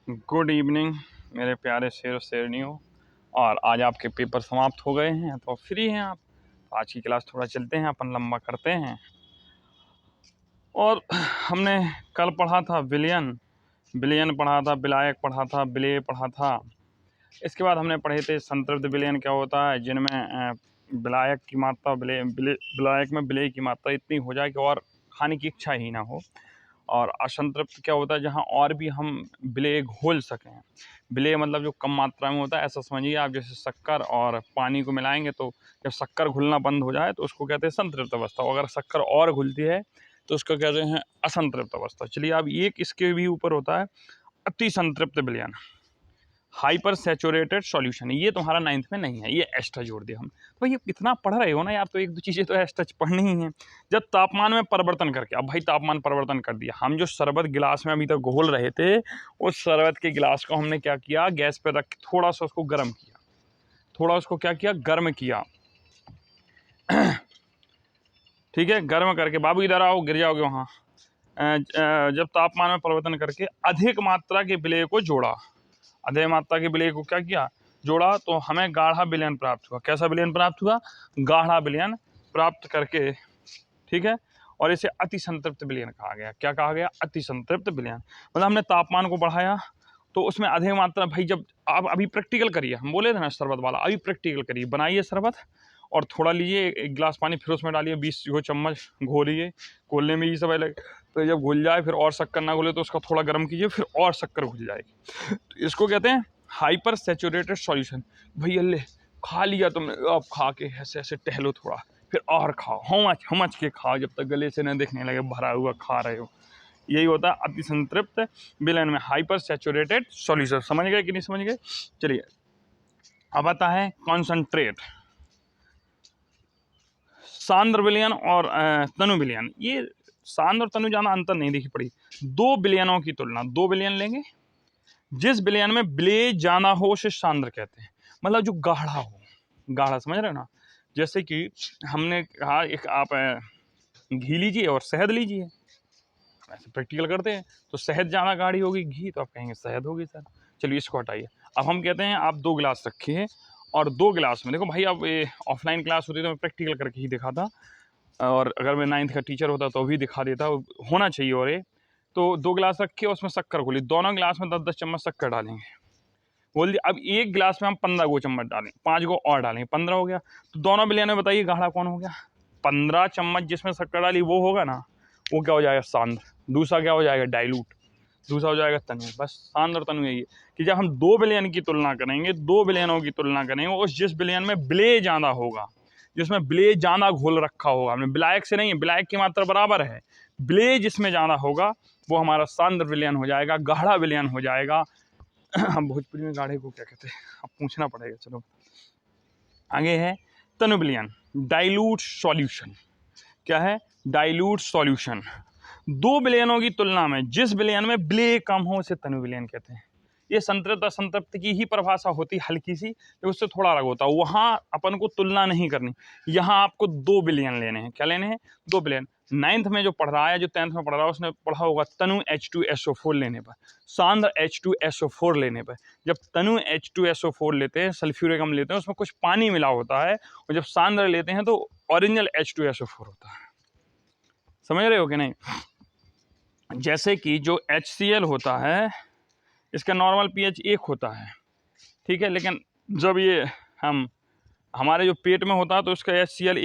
Good evening मेरे प्यारे शेर और शेरनियों। और आज आपके पेपर समाप्त हो गए हैं तो फ्री हैं आप। तो आज की क्लास थोड़ा चलते हैं, अपन लंबा करते हैं। और हमने कल पढ़ा था विलयन, विलयन पढ़ा था, विलायक पढ़ा था, विलेय पढ़ा था। इसके बाद हमने पढ़े थे संतृप्त विलयन क्या होता है, जिनमें विलायक की मात्रा विलायक में विलेय की मात्रा इतनी हो जाए कि और खाने की इच्छा ही ना हो। और असंतृप्त क्या होता है, जहाँ और भी हम विलेय घोल सकें। विलेय मतलब जो कम मात्रा में होता है, ऐसा समझिए आप जैसे शक्कर और पानी को मिलाएंगे तो जब शक्कर घुलना बंद हो जाए तो उसको कहते हैं संतृप्त अवस्था। और अगर शक्कर और घुलती है तो उसको कहते हैं असंतृप्त अवस्था। चलिए अब एक इसके भी ऊपर होता है अति संतृप्त विलयन, हाइपर सैचुरेटेड सॉल्यूशन। ये तुम्हारा 9th में नहीं है, ये एक्स्ट्रा जोड़ दिया हम। तो ये इतना पढ़ रहे हो ना यार, तो एक दो चीज़ें तो एक्स्ट्रा पढ़नी ही है। जब तापमान में परिवर्तन करके, अब भाई तापमान परिवर्तन कर दिया, हम जो शरबत गिलास में अभी तक घोल रहे थे, उस शरबत के गिलास को हमने क्या किया, गैस पर रख थोड़ा सा उसको गर्म किया, थोड़ा उसको क्या किया, गर्म किया। ठीक है, गर्म करके, बाबू इधर आओ, गिर जाओगे वहाँ। जब तापमान में परिवर्तन करके अधिक मात्रा के विलेय को जोड़ा, अधिक मात्रा के विलेय को क्या किया, जोड़ा, तो हमें गाढ़ा विलयन प्राप्त हुआ। कैसा विलयन प्राप्त हुआ, गाढ़ा विलयन प्राप्त करके। ठीक है, और इसे अति संतृप्त विलयन कहा गया। क्या कहा गया, अति संतृप्त विलयन। मतलब हमने तापमान को बढ़ाया तो उसमें अधिक मात्रा, भाई जब आप अभी प्रैक्टिकल करिए, हम बोले थे ना शरबत वाला, अभी प्रैक्टिकल करिए, बनाइए शरबत और थोड़ा लीजिए, एक गिलास पानी, फिर उसमें डालिए 20 चम्मच, घोलिए। घोलने में ये सब अलग, तो जब घुल जाए फिर और शक्कर ना घुले तो उसका थोड़ा गर्म कीजिए, फिर और शक्कर घुल जाएगी। तो इसको कहते हैं हाइपर सैचुरेटेड सॉल्यूशन। भैया ले खा लिया तुमने, अब खा के ऐसे ऐसे टहलो थोड़ा, फिर और खाओ, हम के खाओ जब तक गले से न दिखने लगे भरा हुआ खा रहे हो। यही होता है अति संतृप्त विलयन में हाइपर सैचुरेटेड सॉल्यूशन। समझ गए कि नहीं समझ गए। चलिए अब आता है कॉन्सनट्रेट, सांद्र विलयन और तनु विलयन। ये सांद्र और तनु ज्यादा अंतर नहीं दिखी पड़ी। दो विलयनों की तुलना, दो विलयन लेंगे, जिस विलयन में विलेय ज्यादा हो उसे सांद्र कहते हैं। मतलब जो गाढ़ा हो, गाढ़ा, समझ रहे हो ना। जैसे कि हमने कहा, एक आप घी लीजिए और शहद लीजिए, ऐसे प्रैक्टिकल करते हैं, तो शहद ज़्यादा गाढ़ी होगी, घी तो आप कहेंगे शहद होगी सर। चलिए इसको हटाइए। अब हम कहते हैं आप 2 गिलास रखिए और 2 गिलास में, देखो भाई अब ये ऑफलाइन क्लास होती तो मैं प्रैक्टिकल करके ही दिखाता, और अगर मैं 9th का टीचर होता तो भी दिखा देता, होना चाहिए। और ये तो 2 गिलास रखिए, उसमें शक्कर घोली, दोनों गिलास में 10-10 चम्मच शक्कर डालेंगे, बोल दिया। अब एक गिलास में हम 15 गो चम्मच डालें, 5 गो और डालेंगे, 15 हो गया। तो दोनों विलयन में बताइए गाढ़ा कौन हो गया। 15 चम्मच जिसमें शक्कर डाली वो होगा ना, वो क्या हो जाएगा, सांद्र। दूसरा क्या हो जाएगा, डाइल्यूट। दूसरा हो जाएगा तनु। बस सांद्र और तनु यही है कि जब हम 2 विलयन की तुलना करेंगे, 2 विलयनों की तुलना करेंगे, उस जिस विलयन में विलेय ज्यादा होगा, जिसमें विलेय ज्यादा घोल रखा होगा, हमने विलायक से नहीं, विलायक की मात्रा बराबर है, विलेय जिसमें ज्यादा होगा वो हमारा सांद्र विलयन हो जाएगा, गाढ़ा विलयन हो जाएगा। हम भोजपुरी में गाढ़े को क्या कहते हैं, अब पूछना पड़ेगा। चलो आगे है तनु विलयन, डाइल्यूट सॉल्यूशन। क्या है, डाइल्यूट सॉल्यूशन। 2 विलयनों की तुलना में जिस विलयन में विलेय कम हो उसे तनु विलयन कहते हैं। ये संतृप्त असंतृप्त की ही परिभाषा होती हल्की सी, तो उससे थोड़ा अलग होता है। वहां अपन को तुलना नहीं करनी, यहाँ आपको 2 विलयन लेने हैं। क्या लेने हैं, 2 विलयन। 9th में जो पढ़ रहा है, जो 10th में पढ़ रहा है, उसने पढ़ा होगा तनु H2SO4 लेने पर, सांद्र H2SO4 लेने पर। जब तनु H2SO4 लेते हैं, सल्फ्यूरिक अम्ल लेते हैं, उसमें कुछ पानी मिला होता है, और जब सांद्र लेते हैं तो ओरिजिनल H2SO4 होता है। समझ रहे हो कि नहीं। जैसे कि जो HCl होता है, इसका नॉर्मल pH 1 होता है, ठीक है, लेकिन जब ये हमारे जो पेट में होता है तो उसका HCl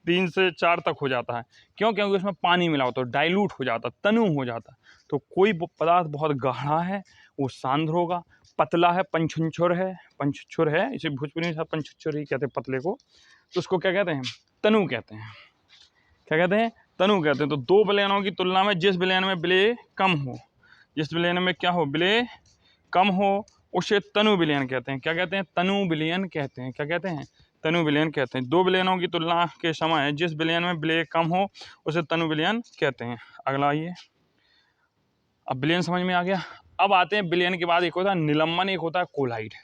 3 से 4 तक हो जाता है। क्यों, क्योंकि उसमें पानी मिला होता है, डाइल्यूट हो जाता, तनु हो जाता। तो कोई पदार्थ बहुत गाढ़ा है वो सांद्र होगा, पतला है, पंचुछुर है, इसे भोजपुरी में पंचुछुर ही कहते हैं पतले को, तो उसको क्या कहते हैं, तनु कहते हैं। क्या कहते हैं, तनु कहते हैं। तो 2 विलयनों की तुलना में जिस विलयन में विलेय कम हो, जिस विलयन में क्या हो, विलेय कम हो, उसे तनु विलयन कहते हैं। क्या कहते हैं, तनु विलयन कहते हैं। क्या कहते हैं, तनु विलयन कहते हैं। 2 विलयनों की तुलना के समय जिस विलयन में विलेय कम हो उसे तनु विलयन कहते हैं। अगला आइए, अब विलयन समझ में आ गया। अब आते हैं विलयन के बाद एक होता है निलंबन, एक होता है कोलाइड।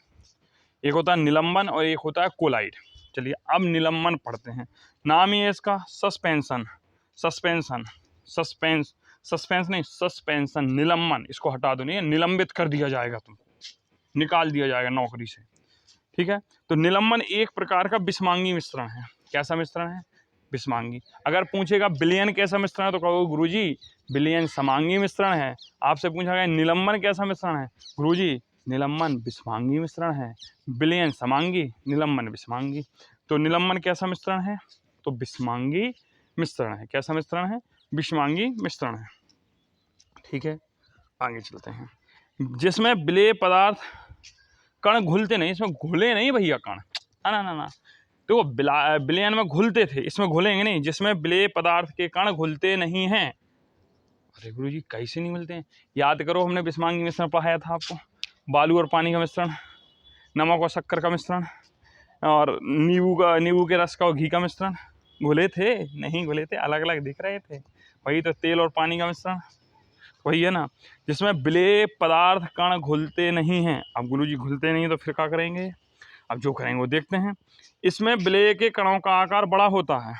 एक होता है निलंबन और एक होता है कोलाइड। चलिए अब निलंबन पढ़ते हैं। नाम ही है इसका सस्पेंशन, सस्पेंशन, सस्पेंस नहीं, सस्पेंशन, निलंबन, इसको हटा दो, नहीं निलंबित कर दिया जाएगा, तुमको निकाल दिया जाएगा नौकरी से, ठीक है। तो निलंबन एक प्रकार का विषमांगी मिश्रण है। कैसा मिश्रण है? विषमांगी। अगर पूछेगा विलयन कैसा मिश्रण है तो कहोगे गुरुजी विलयन समांगी मिश्रण है। आपसे पूछा गया निलंबन कैसा मिश्रण है, गुरुजी निलंबन विषमांगी मिश्रण है। विलयन समांगी, निलंबन विषमांगी। तो निलंबन कैसा मिश्रण है? तो विषमांगी मिश्रण है। कैसा मिश्रण है? विषमांगी मिश्रण है, ठीक है। आगे चलते हैं। जिसमें विलेय पदार्थ कण घुलते नहीं, इसमें घुले नहीं भैया कण, ना ना ना, तो विलयन में घुलते थे, इसमें घुलेंगे नहीं। जिसमें विलेय पदार्थ के कण घुलते नहीं हैं। अरे गुरुजी कैसे नहीं मिलते हैं? याद करो, हमने विषमांगी मिश्रण पढ़ाया था आपको, बालू और पानी का मिश्रण, नमक और शक्कर का मिश्रण, और नींबू के रस का और घी का मिश्रण। घुले थे? नहीं घुले थे, अलग अलग दिख रहे थे। वही तो तेल और पानी का मिश्रण, वही है ना। जिसमें विलेय पदार्थ कण घुलते नहीं हैं। अब गुरुजी घुलते नहीं तो फिर क्या करेंगे? अब जो करेंगे वो देखते हैं। इसमें विलेय के कणों का आकार बड़ा होता है।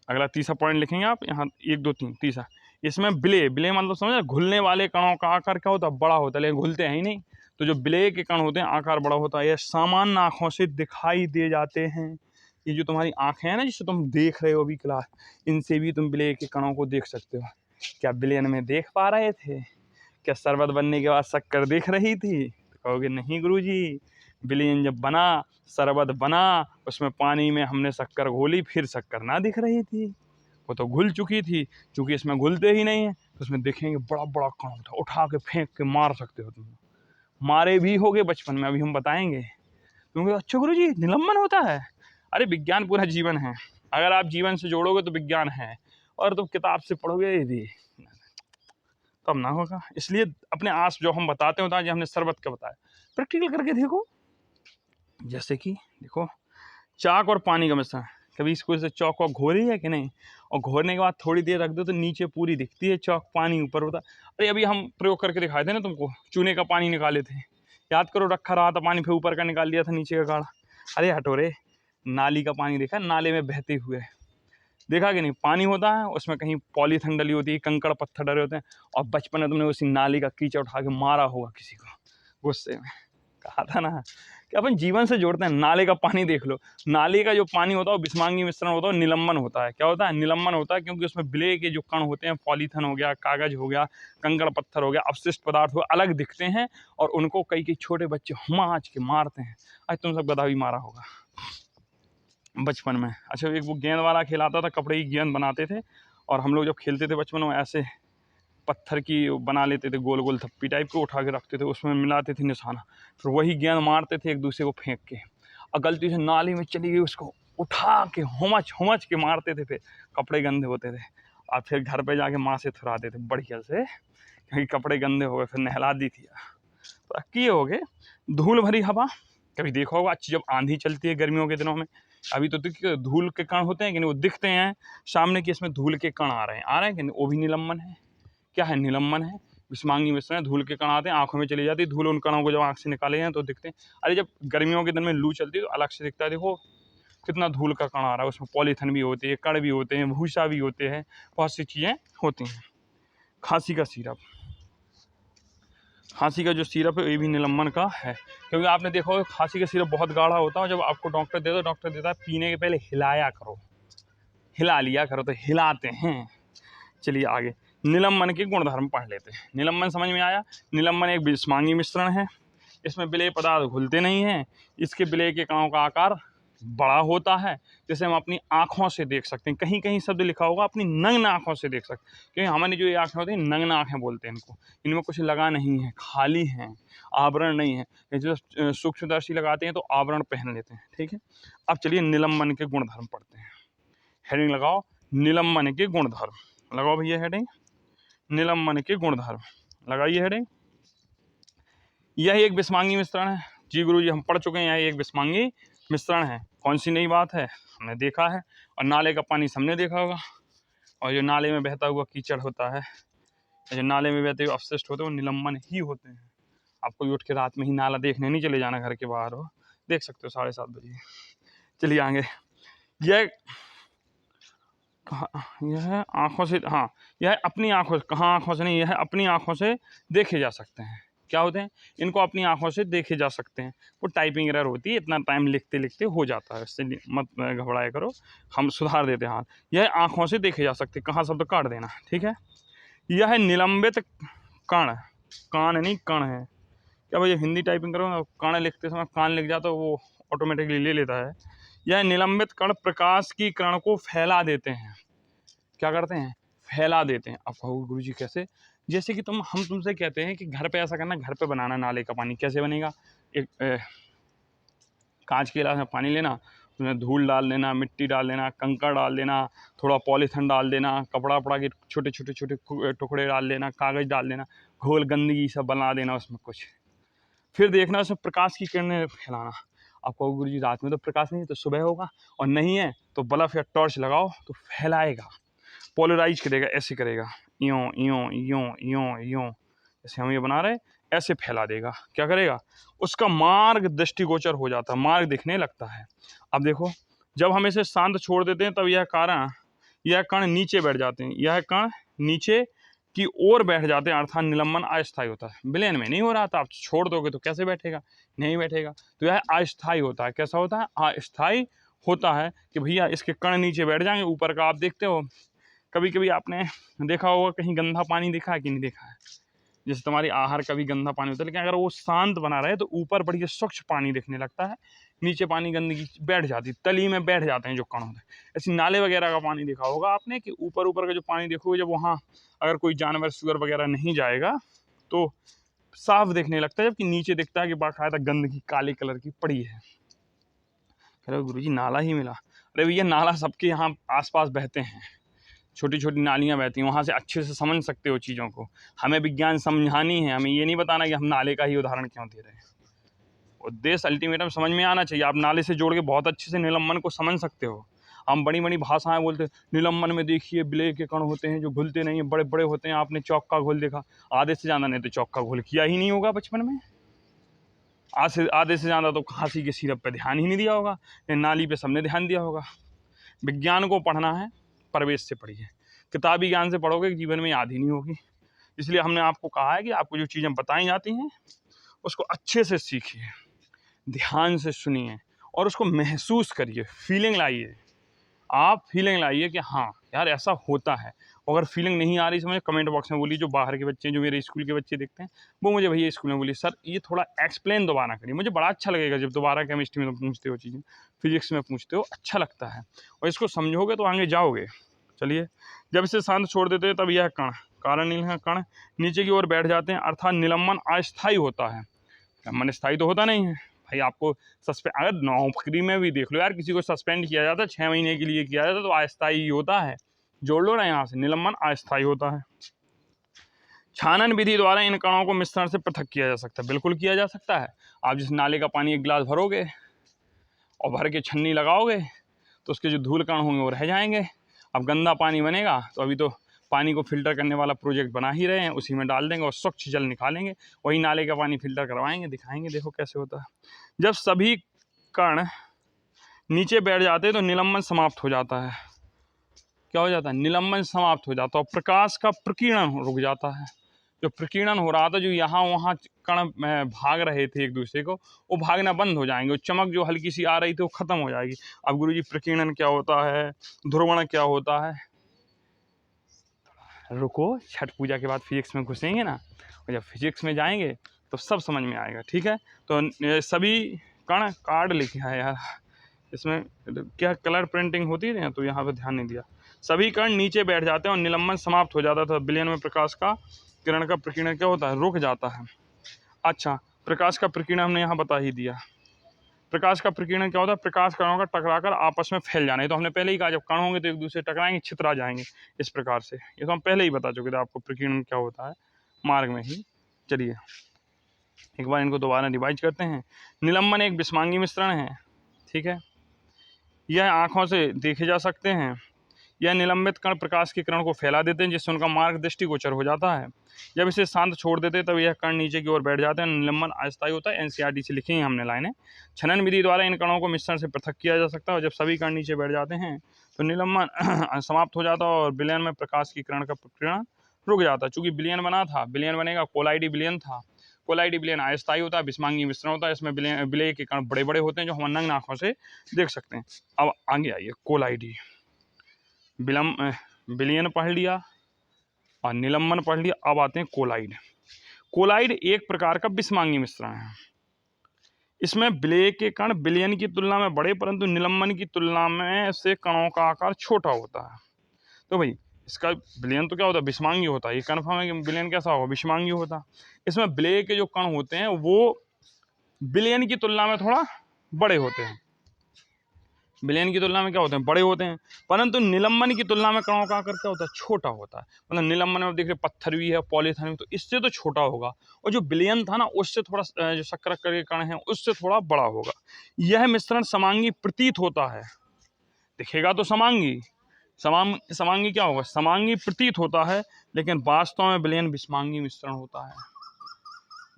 अगला तीसरा पॉइंट लिखेंगे आप यहाँ, 1 2 3 तीसरा। इसमें विलेय मतलब समझे, घुलने वाले कणों का आकार क्या होता है? बड़ा होता है, लेकिन घुलते हैं ही नहीं। तो जो विलेय के कण होते हैं आकार बड़ा होता है। यह सामान्य आँखों से दिखाई दे जाते हैं। ये जो तुम्हारी आँखें हैं ना, जिससे तुम देख रहे हो अभी क्लास, इनसे भी तुम विलेय के कणों को देख सकते हो। क्या विलयन में देख पा रहे थे? क्या शरबत बनने के बाद शक्कर दिख रही थी? तो कहोगे नहीं गुरुजी, विलयन जब बना, शरबत बना, उसमें पानी में हमने शक्कर घोली, फिर शक्कर ना दिख रही थी, वो तो घुल चुकी थी। चूंकि इसमें घुलते ही नहीं है तो उसमें देखेंगे बड़ा बड़ा कण होता है, उठा के फेंक के मार सकते हो तुम। मारे भी होगे बचपन में, अभी हम बताएंगे। क्योंकि अच्छा गुरुजी निलंबन होता है। अरे विज्ञान पूरा जीवन है, अगर आप जीवन से जोड़ोगे तो विज्ञान है, और तुम किताब से पढ़ोगे यदि तब ना होगा। इसलिए अपने आस जो हम बताते होता है, जो हमने शरबत का बताया, प्रैक्टिकल करके देखो। जैसे कि देखो, चाक और पानी का मिश्रण, कभी स्कूल से चौक को घोरी है कि नहीं? और घोरने के बाद थोड़ी देर रख दो तो नीचे पूरी दिखती है चौक, पानी ऊपर होता। अरे अभी हम प्रयोग करके दिखाए थे ना तुमको, चूने का पानी निकाले थे, याद करो, रखा रहा था पानी, फिर ऊपर का निकाल दिया था, नीचे का गाढ़ा। अरे हटो रे, नाली का पानी देखा, नाले में बहते हुए देखा कि नहीं? पानी होता है, उसमें कहीं पॉलीथिन डली होती है, कंकड़ पत्थर डले होते हैं, और बचपन में तुमने उसी नाली का कीचड़ उठा के मारा होगा किसी को गुस्से में। कहा था ना कि अपन जीवन से जोड़ते हैं। नाले का पानी देख लो, नाले का जो पानी होता है वो विषमांगी मिश्रण होता है, निलंबन होता है। क्या होता है? निलंबन होता है, क्योंकि उसमें विलेय के जो कण होते हैं, पॉलीथिन हो गया, कागज हो गया, कंकड़ पत्थर हो गया, अपशिष्ट पदार्थ हो, अलग दिखते हैं, और उनको कई छोटे बच्चे हुमाच के मारते हैं। आज तुम सब गधा भी मारा होगा बचपन में। अच्छा, एक वो गेंद वाला खेल आता था, कपड़े की गेंद बनाते थे, और हम लोग जब खेलते थे बचपन में, ऐसे पत्थर की बना लेते थे, गोल गोल थप्पी टाइप को उठा के रखते थे, उसमें मिलाते थे निशाना, फिर वही गेंद मारते थे एक दूसरे को फेंक के, और गलती से नाली में चली गई, उसको उठा के हुमच के मारते थे, फिर कपड़े गंदे होते थे, और फिर घर पे जाके माँ से थुराते थे बढ़िया से, क्योंकि कपड़े गंदे हो गए, फिर नहला दी थी। तो किए हो गए। धूल भरी हवा, कभी देखा होगा, अच्छी जब आंधी चलती है गर्मियों के दिनों में, अभी तो धूल के कण होते हैं कि नहीं, वो दिखते हैं सामने कि इसमें धूल के कण आ रहे हैं कि नहीं, वो भी निलंबन है। क्या है? निलंबन है, विषमांगी मिश्रण है। धूल के कण आते हैं, आंखों में चली जाती है धूल, उन कणों को जब आंख से निकाले जाए तो दिखते हैं। अरे जब गर्मियों के दिन में लू चलती है तो अलग से दिखता है, देखो कितना धूल का कण आ रहा है, उसमें पॉलीथिन भी होती है, कण भी होते हैं, भूसा भी होते हैं, बहुत सी चीज़ें होती हैं। खांसी का सिरप, खांसी का जो सिरप है ये भी निलंबन का है, क्योंकि आपने देखा होगा खांसी का सिरप बहुत गाढ़ा होता है, जब आपको डॉक्टर दे दो, डॉक्टर देता है पीने के पहले हिलाया करो, हिला लिया करो, तो हिलाते हैं। चलिए आगे निलंबन के गुणधर्म पढ़ लेते हैं। निलंबन समझ में आया? निलंबन एक विषमांगी मिश्रण है, इसमें विलेय पदार्थ घुलते नहीं हैं, इसके विलेय के कणों का आकार बड़ा होता है, जैसे हम अपनी आँखों से देख सकते हैं। कहीं कहीं शब्द लिखा होगा अपनी नग्न आँखों से देख सकते हैं, क्योंकि हमारी जो ये आँखें होती हैं नग्न आँखें बोलते हैं इनको, इनमें कुछ लगा नहीं है, खाली हैं, आवरण नहीं है। ये जो सूक्ष्मदर्शी लगाते हैं तो आवरण पहन लेते हैं, ठीक है। अब चलिए निलंबन के गुणधर्म पढ़ते हैं। हेडिंग लगाओ, निलंबन के गुणधर्म लगाओ भैया, हेडिंग निलंबन के गुणधर्म लगाइए हेडिंग। यह एक विषमांगी मिश्रण है। जी गुरुजी हम पढ़ चुके हैं, यह एक विषमांगी मिश्रण है। कौन सी नई बात है? हमने देखा है। और नाले का पानी सबने देखा होगा, और जो नाले में बहता हुआ कीचड़ होता है, जो नाले में बहते हुए अपशिष्ट होते हैं, वो निलंबन ही होते हैं। आपको उठ के रात में ही नाला देखने नहीं चले जाना, घर के बाहर हो, देख सकते हो 7:30 बजे। चलिए आगे। यह कहाँ, यह आँखों से, हाँ, यह अपनी आँखों से, कहाँ आँखों से नहीं, यह अपनी आँखों से देखे जा सकते हैं। क्या होते हैं? इनको अपनी आँखों से देखे जा सकते हैं। वो टाइपिंग एरर होती है, इतना टाइम लिखते-लिखते हो जाता है, इससे मत घबराया करो, हम सुधार देते हैं हाल। यह आँखों से देखे जा सकते हैं, कहाँ शब्द काट देना, ठीक है? यह निलंबित कण, कान नहीं कण है। क्या भैया हिंदी टाइपिंग करो, कण लिखते समय कान लिख जाता, वो ऑटोमेटिकली ले लेता है। यह निलंबित कण प्रकाश की किरण को फैला देते हैं। क्या करते हैं? फैला देते हैं। अब कहोगे गुरुजी कैसे? जैसे कि हम तुमसे कहते हैं कि घर पे ऐसा करना, घर पे बनाना नाले का पानी, कैसे बनेगा? एक कांच के गिलास में पानी लेना, उसमें धूल डाल देना, मिट्टी डाल देना, कंकड़ डाल देना, थोड़ा पॉलीथिन डाल देना, कपड़ा वपड़ा के छोटे छोटे छोटे टुकड़े डाल देना, कागज़ डाल देना, घोल गंदगी सब बना देना उसमें कुछ, फिर देखना उसमें प्रकाश की किरणें फैलाना। आप कहोगे गुरुजी रात में तो प्रकाश नहीं है, तो सुबह होगा, और नहीं है तो बल्ब या टॉर्च लगाओ तो फैलाएगा, पोलराइज करेगा, ऐसे करेगा, यूँ यूँ यूँ यूँ यूँ, जैसे हम ये बना रहे ऐसे फैला देगा। क्या करेगा? उसका मार्ग दृष्टिगोचर हो जाता है, मार्ग दिखने लगता है। अब देखो, जब हम इसे शांत छोड़ देते हैं तब यह कण नीचे बैठ जाते हैं, यह कण नीचे की ओर बैठ जाते हैं, अर्थात निलंबन अस्थायी होता है। विलयन में नहीं हो रहा था, आप छोड़ दोगे तो कैसे बैठेगा? नहीं बैठेगा। तो यह अस्थायी होता है। कैसा होता है? अस्थायी होता है कि भैया इसके कण नीचे बैठ जाएंगे। ऊपर का आप देखते हो, कभी कभी आपने देखा होगा कहीं गंदा पानी देखा है कि नहीं देखा है? जैसे तुम्हारी आहार का भी गंदा पानी होता है, लेकिन अगर वो शांत बना रहे तो ऊपर बढ़िया स्वच्छ पानी दिखने लगता है, नीचे पानी गंदगी बैठ जाती है, तली में बैठ जाते हैं जो कण होते हैं। ऐसे नाले वगैरह का पानी देखा होगा आपने कि ऊपर ऊपर का जो पानी देखोगे, जब वहाँ अगर कोई जानवर सुअर वगैरह नहीं जाएगा तो साफ दिखने लगता है, जबकि नीचे दिखता है कि बाकायदा गंदगी काले कलर की पड़ी है। कह रहे गुरुजी नाला ही मिला? अरे भैया नाला सबके यहाँ आसपास बहते हैं, छोटी छोटी नालियाँ बहती हैं, वहाँ से अच्छे से समझ सकते हो चीज़ों को। हमें विज्ञान समझानी है, हमें ये नहीं बताना कि हम नाले का ही उदाहरण क्यों दे रहे हैं। उद्देश्य अल्टीमेटम समझ में आना चाहिए। आप नाले से जोड़ के बहुत अच्छे से निलंबन को समझ सकते हो। हम बड़ी बड़ी भाषाएं बोलते हैं, निलंबन में देखिए विलय के कण होते हैं जो घुलते नहीं हैं, बड़े बड़े होते हैं। आपने चौक का घोल देखा? आधे से ज़्यादा ने तो चौक का घोल किया ही नहीं होगा बचपन में। आधे से ज़्यादा तो खांसी के सिरप पे ध्यान ही नहीं दिया होगा, नाली पे सबने ध्यान दिया होगा। विज्ञान को पढ़ना है, प्रवेश से पढ़िए। किताबी ज्ञान से पढ़ोगे जीवन में याद ही नहीं होगी। इसलिए हमने आपको कहा है कि आपको जो चीज़ें बताई जाती हैं उसको अच्छे से सीखिए, ध्यान से सुनिए और उसको महसूस करिए, फीलिंग लाइए। आप फीलिंग लाइए कि हाँ यार ऐसा होता है। अगर फीलिंग नहीं आ रही समझ, कमेंट बॉक्स में बोलिए। जो बाहर के बच्चे, जो मेरे स्कूल के बच्चे देखते हैं, वो मुझे भैया स्कूल में बोलिए सर ये थोड़ा एक्सप्लेन दोबारा करिए। मुझे बड़ा अच्छा लगेगा जब दोबारा केमिस्ट्री में पूछते हो चीज़ें, फिजिक्स में पूछते हो, अच्छा लगता है और इसको समझोगे तो आगे जाओगे। चलिए, जब इसे शांत छोड़ देते हैं तब यह कण, कारण नील कण नीचे की ओर बैठ जाते हैं, अर्थात निलंबन अस्थायी होता है। निलंबन स्थायी तो होता नहीं है भाई। आपको अगर नौकरी में भी देख लो यार, किसी को सस्पेंड किया जाता है 6 महीने के लिए किया जाता है तो अस्थायी होता है। जोड़ लो ना यहाँ से, निलंबन अस्थायी होता है। छानन विधि द्वारा इन कणों को मिश्रण से पृथक किया जा सकता है। बिल्कुल किया जा सकता है। आप जिस नाले का पानी एक गिलास भरोगे और भर के छन्नी लगाओगे तो उसके जो धूल कण होंगे वो रह जाएंगे। अब गंदा पानी बनेगा तो अभी तो पानी को फिल्टर करने वाला प्रोजेक्ट बना ही रहे हैं, उसी में डाल देंगे और स्वच्छ जल निकालेंगे, वही नाले का पानी फिल्टर करवाएंगे, दिखाएंगे देखो कैसे होता है। जब सभी कण नीचे बैठ जाते हैं तो निलंबन समाप्त हो जाता है। क्या हो जाता है? निलंबन समाप्त हो जाता है और प्रकाश का प्रकीर्णन रुक जाता है। जो प्रकीर्णन हो रहा था, जो यहाँ वहाँ कण भाग रहे थे एक दूसरे को, वो भागना बंद हो जाएंगे। चमक जो हल्की सी आ रही थी वो खत्म हो जाएगी। अब गुरुजी प्रकीर्णन क्या होता है, ध्रुवण क्या होता है, रुको, छठ पूजा के बाद फिजिक्स में घुसेंगे ना, और जब फिजिक्स में जाएंगे तो सब समझ में आएगा। ठीक है, तो सभी कण कार्ड लिखा है यार, इसमें क्या कलर प्रिंटिंग होती है तो यहाँ पे ध्यान नहीं दिया। सभी कण नीचे बैठ जाते हैं और निलंबन समाप्त हो जाता था। विलयन में प्रकाश का किरण का प्रकीर्णन क्या होता है? रुक जाता है। अच्छा, प्रकाश का प्रकीर्णन हमने यहाँ बता ही दिया। प्रकाश का प्रकीर्णन क्या होता है? प्रकाश कणों का टकराकर आपस में फैल जाना। ये तो हमने पहले ही कहा, जब कण होंगे तो एक दूसरे टकराएंगे, छितरा जाएंगे इस प्रकार से। ये तो हम पहले ही बता चुके थे आपको प्रकीर्णन क्या होता है, मार्ग में ही। चलिए एक बार इनको दोबारा रिवाइज करते हैं। निलंबन एक विषमांगी मिश्रण है, ठीक है, यह आँखों से देखे जा सकते हैं। यह निलंबित कण प्रकाश की किरण को फैला देते हैं जिससे उनका मार्ग दृष्टिगोचर हो जाता है। जब इसे शांत छोड़ देते हैं तब यह कण नीचे की ओर बैठ जाते हैं। निलंबन अस्थायी होता है। एनसीईआरटी से लिखी हैं हमने लाइनें। छनन विधि द्वारा इन कणों को मिश्रण से पृथक किया जा सकता है और जब सभी कण नीचे बैठ जाते हैं तो निलंबन समाप्त हो जाता और विलयन में प्रकाश की किरण का प्रकीर्णन रुक जाता। चूंकि विलयन बना था, विलयन बनेगा, कोलाइडी विलयन था, कोलाइडी विलयन अस्थायी होता है, विषमांगी मिश्रण होता है, इसमें विलय के कण बड़े बड़े होते हैं जो हम नग्न आंखों से देख सकते हैं। अब आगे आइए, कोलाइडी विलयन पढ़ लिया और निलंबन पढ़ लिया, अब आते हैं कोलाइड। कोलाइड एक प्रकार का विषमांगी मिश्रण है। इसमें विलय के कण विलयन की तुलना में बड़े परंतु निलंबन की तुलना में से कणों का आकार छोटा होता है। तो भाई इसका विलयन तो क्या होता है, विषमांगी होता है, ये कन्फर्म है कि विलयन कैसा होगा, विषमांगी होता। इसमें विलय के जो कण होते हैं वो विलयन की तुलना में थोड़ा बड़े होते हैं, विलयन की तुलना में क्या होते हैं, बड़े होते हैं, परंतु निलंबन की तुलना में कणों का आकार क्या होता है, छोटा होता है। मतलब निलंबन में देखिए पत्थर भी है, पॉलीथीन भी, तो इससे तो छोटा होगा, और जो विलयन था ना उससे थोड़ा जो शक्कर के कण है उससे थोड़ा बड़ा होगा। यह मिश्रण समांगी प्रतीत होता है, दिखेगा तो समांगी, समांगी क्या होगा, समांगी प्रतीत होता है, लेकिन वास्तव में विलयन विषमांगी मिश्रण होता है।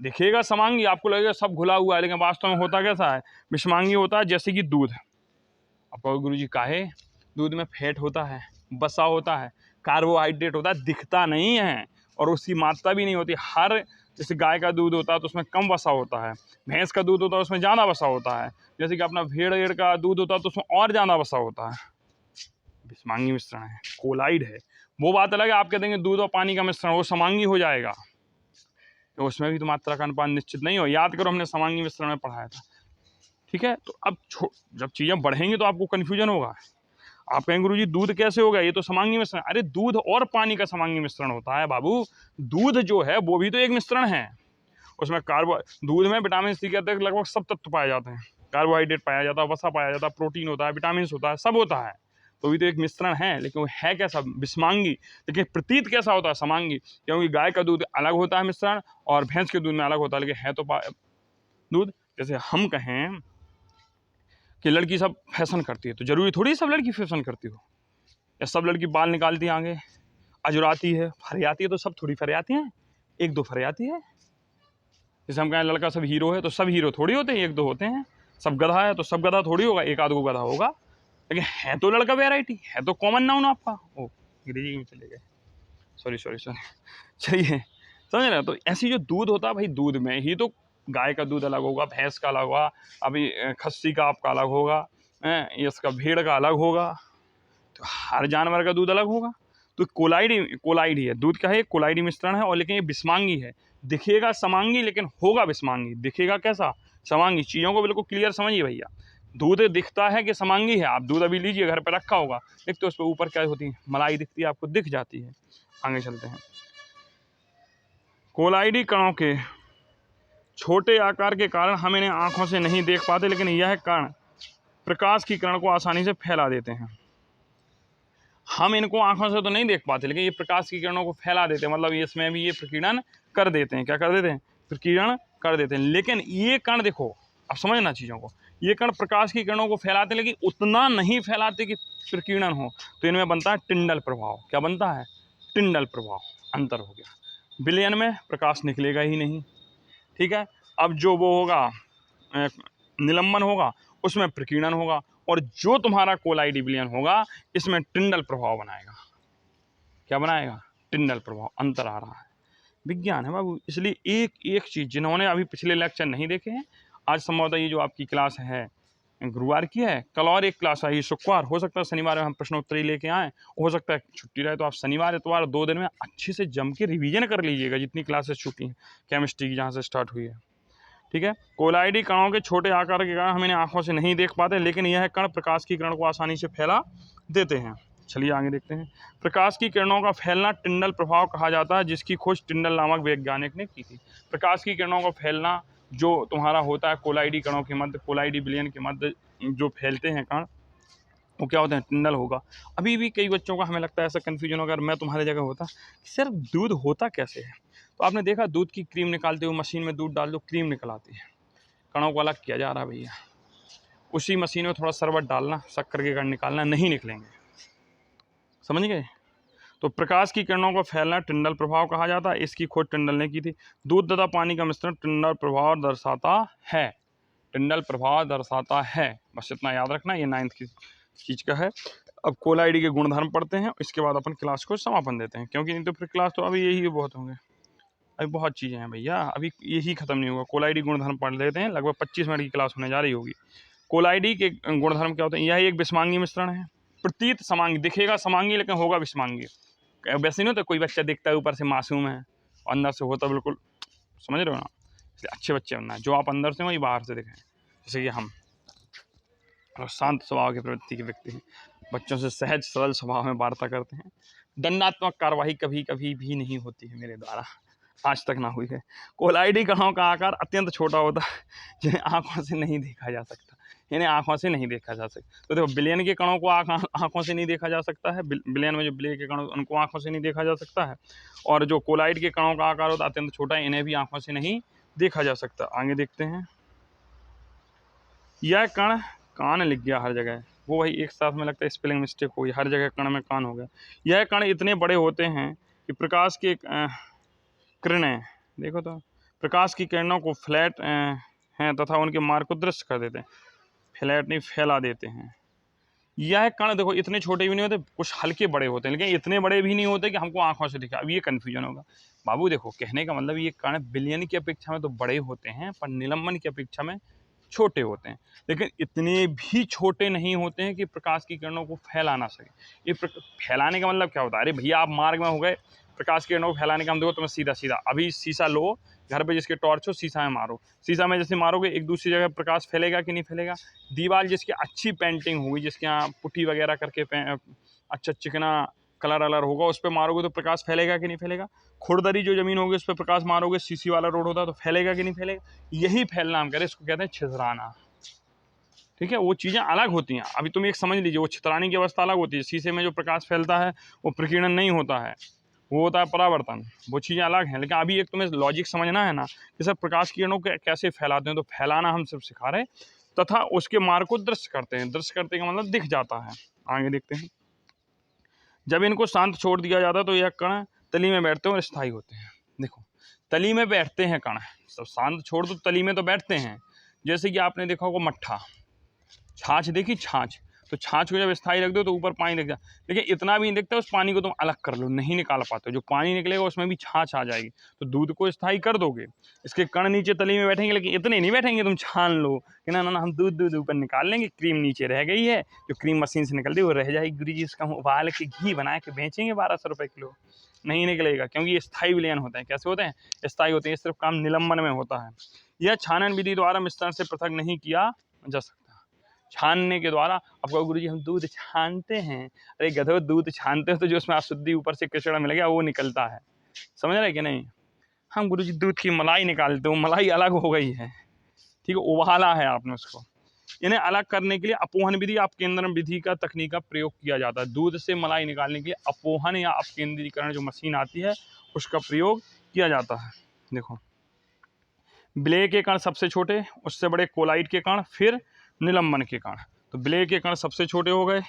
दिखेगा समांगी, आपको लगेगा सब घुला हुआ है, लेकिन वास्तव में होता कैसा है, विषमांगी होता है। जैसे कि दूध, आपको गुरु जी काहे, दूध में फैट होता है, वसा होता है, कार्बोहाइड्रेट होता है, दिखता नहीं है और उसकी मात्रा भी नहीं होती। हर जैसे गाय का दूध होता है तो उसमें कम वसा होता है, भैंस का दूध होता है उसमें ज़्यादा वसा होता है, जैसे कि अपना भेड़ का दूध होता है तो उसमें और ज़्यादा वसा होता है। विषमांगी मिश्रण है, कोलाइड है। वो बात अलग है, आप कह देंगे दूध और पानी का मिश्रण, वो समांगी हो जाएगा, तो उसमें भी तो मात्रा का अनुपात निश्चित नहीं हो। याद करो हमने समांगी मिश्रण में पढ़ाया था, ठीक है। तो अब जब चीज़ें बढ़ेंगी तो आपको कन्फ्यूजन होगा, आप कहेंगे गुरु जी दूध कैसे होगा, ये तो समांगी मिश्रण। अरे दूध और पानी का समांगी मिश्रण होता है बाबू, दूध जो है वो भी तो एक मिश्रण है, उसमें दूध में विटामिन सी के लगभग सब तत्व पाए जाते हैं, कार्बोहाइड्रेट पाया जाता है, वसा पाया जाता है, प्रोटीन होता है, विटामिन होता है, सब होता है, तो भी तो एक मिश्रण है, लेकिन वो है कैसा, विषमांगी। लेकिन प्रतीत कैसा होता है, समांगी, क्योंकि गाय का दूध अलग होता है मिश्रण और भैंस के दूध में अलग होता है, लेकिन है तो दूध। जैसे हम कहें कि लड़की सब फैशन करती है, तो जरूरी थोड़ी सब लड़की फैशन करती हो, या सब लड़की बाल निकालती है आगे, अजुराती है, फरियाती है, तो सब थोड़ी फरियाती हैं, एक दो फरियाती है। जैसे हम कहें लड़का सब हीरो है, तो सब हीरो थोड़ी होते हैं, एक दो होते हैं। सब गधा है तो सब गधा थोड़ी होगा, एक आध को गधा होगा, लेकिन है तो लड़का वैरायटी, है तो कॉमन नाउन आपका। ओ अंग्रेजी में चले गए, सॉरी, चलिए, समझ रहे। तो ऐसी जो दूध होता है भाई, दूध में ही तो गाय का दूध अलग होगा, भैंस का अलग होगा, अभी खस्सी का आपका अलग होगा, इसका भेड़ का अलग होगा, तो हर जानवर का दूध अलग होगा। तो कोलाइडी है, दूध का है, कोलाइडी मिश्रण है, और लेकिन ये विषमांगी है, दिखेगा समांगी लेकिन होगा विषमांगी। दिखेगा कैसा, समांगी। चीज़ों को बिल्कुल क्लियर समझिए भैया, दूध दिखता है कि समांगी है। आप दूध अभी लीजिए, घर पे रखा होगा, देखते उस पर ऊपर क्या होती है, मलाई दिखती है, आपको दिख जाती है। आगे चलते हैं। कोलाइडी कणों के छोटे आकार के कारण हम इन्हें आंखों से नहीं देख पाते, लेकिन यह कण प्रकाश की किरण को आसानी से फैला देते हैं। हम इनको आंखों से तो नहीं देख पाते, लेकिन ये प्रकाश की किरणों को फैला देते हैं, मतलब इसमें भी ये प्रकीर्णन कर देते हैं। क्या कर देते हैं, प्रकीर्णन कर देते हैं। लेकिन ये कण देखो, अब समझना चीज़ों को, ये कण प्रकाश की किरणों को फैलाते, लेकिन उतना नहीं फैलाते कि प्रकीर्णन हो, तो इनमें बनता है टिंडल प्रभाव। क्या बनता है, टिंडल प्रभाव। अंतर हो गया, विलयन में प्रकाश निकलेगा ही नहीं, ठीक है। अब जो वो होगा निलंबन होगा, उसमें प्रकीर्णन होगा, और जो तुम्हारा कोलाइडी विलयन होगा इसमें टिंडल प्रभाव बनाएगा। क्या बनाएगा, टिंडल प्रभाव। अंतर आ रहा है, विज्ञान है बाबू। इसलिए एक एक चीज़, जिन्होंने अभी पिछले लेक्चर नहीं देखे हैं, आज संभवतः ये जो आपकी क्लास है गुरुवार की है, कल और एक क्लास आई शुक्रवार, हो सकता है शनिवार में हम प्रश्नोत्तरी लेके आएँ, हो सकता है छुट्टी रहे, तो आप शनिवार इतवार 2 दिन में अच्छे से जम के रिवीजन कर लीजिएगा जितनी क्लासेस छूटी हैं केमिस्ट्री की, जहाँ से स्टार्ट हुई है, ठीक है। कोलाइडी कणों के छोटे आकार के कारण हम इन्हें आंखों से नहीं देख पाते, लेकिन यह कण प्रकाश की किरण को आसानी से फैला देते हैं। चलिए आगे देखते हैं। प्रकाश की किरणों का फैलना टिंडल प्रभाव कहा जाता है, जिसकी खोज टिंडल नामक वैज्ञानिक ने की थी। प्रकाश की किरणों का फैलना जो तुम्हारा होता है कोलाइडी कणों के मध्य, कोलाइडी विलयन के मध्य जो फैलते हैं कण, वो क्या होते हैं, टिंडल होगा। अभी भी कई बच्चों का हमें लगता है ऐसा कन्फ्यूजन होगा, अगर मैं तुम्हारी जगह होता कि सर दूध होता कैसे है, तो आपने देखा दूध की क्रीम निकालते हुए मशीन में दूध डाल दो, क्रीम निकल आती है, कणों को अलग किया जा रहा है भैया। उसी मशीन में थोड़ा शरबत डालना, शक्कर के कण निकालना, नहीं निकलेंगे, समझ गए। तो प्रकाश की किरणों को फैलना टिंडल प्रभाव कहा जाता है, इसकी खोज टिंडल ने की थी। दूध तथा पानी का मिश्रण टिंडल प्रभाव दर्शाता है, टिंडल प्रभाव दर्शाता है, बस इतना याद रखना, ये 9th की चीज़ का है। अब कोलाइड के गुणधर्म पढ़ते हैं, इसके बाद अपन क्लास को समापन देते हैं, क्योंकि नहीं तो फिर क्लास तो अभी यही बहुत होंगे, अभी बहुत चीज़ें हैं भैया, अभी यही खत्म नहीं होगा। कोलाइडी गुणधर्म पढ़ लेते हैं, लगभग 25 मिनट की क्लास होने जा रही होगी। कोलाइडी के गुणधर्म क्या होते हैं? यह एक विषमांगी मिश्रण है, प्रतीत समांगी, दिखेगा समांगी लेकिन होगा विषमांगी। वैसे नहीं होता कोई बच्चा दिखता है ऊपर से मासूम है, अंदर से होता बिल्कुल, समझ रहे हो ना? इसलिए अच्छे बच्चे बनना है, जो आप अंदर से वही बाहर से दिखें। जैसे कि हम और शांत स्वभाव के प्रवृत्ति के व्यक्ति हैं, बच्चों से सहज सरल स्वभाव में वार्ता करते हैं। दंडात्मक कार्रवाई कभी कभी भी नहीं होती है मेरे द्वारा, आज तक ना हुई है। कोलाइडी कणों का आकार अत्यंत छोटा होता है, जिन्हें आंखों से नहीं देखा जा सकता, इन्हें आंखों से नहीं देखा जा सकता। तो देखो, बिलियन के कणों को आंखों से नहीं देखा जा सकता है, बिलियन में जो बिलियन के कण उनको आंखों से नहीं देखा जा सकता है, और जो कोलाइड के कणों का आकार होता है अत्यंत छोटा है, इन्हें भी आंखों से नहीं देखा जा सकता। आगे देखते हैं। यह कण, कान लिख गया हर जगह, वो वही एक साथ में लगता है स्पेलिंग मिस्टेक हुई, हर जगह कण में कान हो गया। यह कण इतने बड़े होते हैं कि प्रकाश की किरणें, देखो तो, प्रकाश की किरणों को फ्लैट हैं तथा उनके मार्ग को दृश्य कर देते हैं, फ्लैट नहीं फैला देते हैं। यह कण देखो इतने छोटे भी नहीं होते, कुछ हल्के बड़े होते हैं, लेकिन इतने बड़े भी नहीं होते कि हमको आंखों से दिखे। अब ये कन्फ्यूजन होगा बाबू, देखो कहने का मतलब ये कण बिलियन की अपेक्षा में तो बड़े होते हैं, पर निलंबन की अपेक्षा में छोटे होते हैं, लेकिन इतने भी छोटे नहीं होते हैं कि प्रकाश की किरणों को फैला ना सके। ये फैलाने का मतलब क्या होता है? अरे भैया, आप मार्ग में हो गए, प्रकाश की किरणों को फैलाने का हम देखो, तुम्हें सीधा सीधा अभी शीशा लो, घर पे जिसके टॉर्च हो, शीशा में मारो, शीशा में जैसे मारोगे एक दूसरी जगह प्रकाश फैलेगा कि नहीं फैलेगा? दीवार जिसकी अच्छी पेंटिंग होगी, जिसके यहाँ पुट्टी वगैरह करके अच्छा चिकना कलर अलर होगा, उस पर मारोगे तो प्रकाश फैलेगा कि नहीं फैलेगा? खुरदरी जो जमीन होगी उस पर प्रकाश मारोगे, सीसी वाला रोड होता है तो फैलेगा कि नहीं फैलेगा? यही फैलना हम कह रहे हैं, इसको कहते हैं छितराना। ठीक है, वो चीज़ें अलग होती हैं। अभी तुम एक समझ लीजिए, वो छितराने की अवस्था अलग होती है। शीशे में जो प्रकाश फैलता है वो प्रकीर्णन नहीं होता है, वो होता है परावर्तन, वो चीज़ें अलग हैं। लेकिन अभी एक तुम्हें लॉजिक समझना है ना कि सर प्रकाश किरणों को कैसे फैलाते हैं, तो फैलाना हम सिर्फ सिखा रहे हैं, तथा उसके मार्ग को दृश्य करते हैं। दृश्य करते का मतलब दिख जाता है। आगे देखते हैं। जब इनको शांत छोड़ दिया जाता है तो यह कण तली में बैठते हैं और स्थायी होते हैं। देखो, तली में बैठते हैं कण, सब शांत छोड़ दो तली में तो बैठते हैं। जैसे कि आपने देखा होगा मट्ठा, छाछ देखी, छाछ, तो छाछ को जब स्थायी रख दो तो ऊपर पानी दिख जाए, लेकिन इतना भी नहीं दिखता, उस पानी को तुम अलग कर लो, नहीं निकाल पाते, जो पानी निकलेगा उसमें भी छाछ आ जाएगी, तो दूध को स्थायी कर दोगे। इसके कण नीचे तली में बैठेंगे, लेकिन इतने नहीं बैठेंगे तुम छान लो कि ना ना ना, हम दूध दूध ऊपर निकाल लेंगे, क्रीम नीचे रह गई है, जो क्रीम मशीन से निकल दी वो रह जाएगी, गुरु जी इसका हम उबाल के घी बना के बेचेंगे 1200 रुपये किलो। नहीं निकलेगा, क्योंकि ये स्थायी विलयन होते हैं। कैसे होते हैं? स्थायी होते हैं। सिर्फ काम निलंबन में होता है। यह छानन विधि द्वारा मिश्रण से पृथक नहीं किया जा सकता। छानने के द्वारा, अब कहो गुरुजी हम दूध छानते हैं, अरे गधो, दूध छानते हो तो जो उसमें अशुद्धि ऊपर से कचड़ा मिल गया वो निकलता है, समझ रहे कि नहीं? हम गुरुजी दूध की मलाई निकालते हो, मलाई अलग हो गई है, ठीक है, उबाला है आपने उसको। इन्हें अलग करने के लिए अपोहन विधि, अपकेंद्रण विधि का तकनीक का प्रयोग किया जाता है। दूध से मलाई निकालने के लिए अपोहन या अपकेंद्रीकरण जो मशीन आती है उसका प्रयोग किया जाता है। देखो, विलेय के कण सबसे छोटे, उससे बड़े कोलाइड के कण, फिर निलंबन के कण। तो विलेय के कण सबसे छोटे हो गए,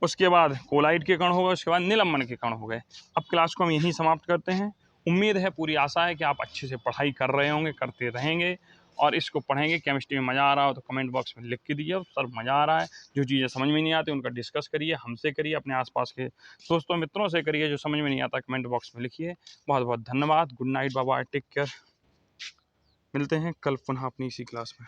उसके बाद कोलाइड के कण हो गए, उसके बाद निलंबन के कण हो गए। अब क्लास को हम यहीं समाप्त करते हैं। उम्मीद है, पूरी आशा है कि आप अच्छे से पढ़ाई कर रहे होंगे, करते रहेंगे और इसको पढ़ेंगे। केमिस्ट्री में मज़ा आ रहा हो तो कमेंट बॉक्स में लिख के दीजिए सर मज़ा आ रहा है। जो चीज़ें समझ में नहीं आती उनका डिस्कस करिए, हमसे करिए, अपने आसपास के दोस्तों मित्रों से करिए। जो समझ में नहीं आता कमेंट बॉक्स में लिखिए। बहुत बहुत धन्यवाद। गुड नाइट बाबा, टेक केयर। मिलते हैं कल पुनः अपनी इसी क्लास में।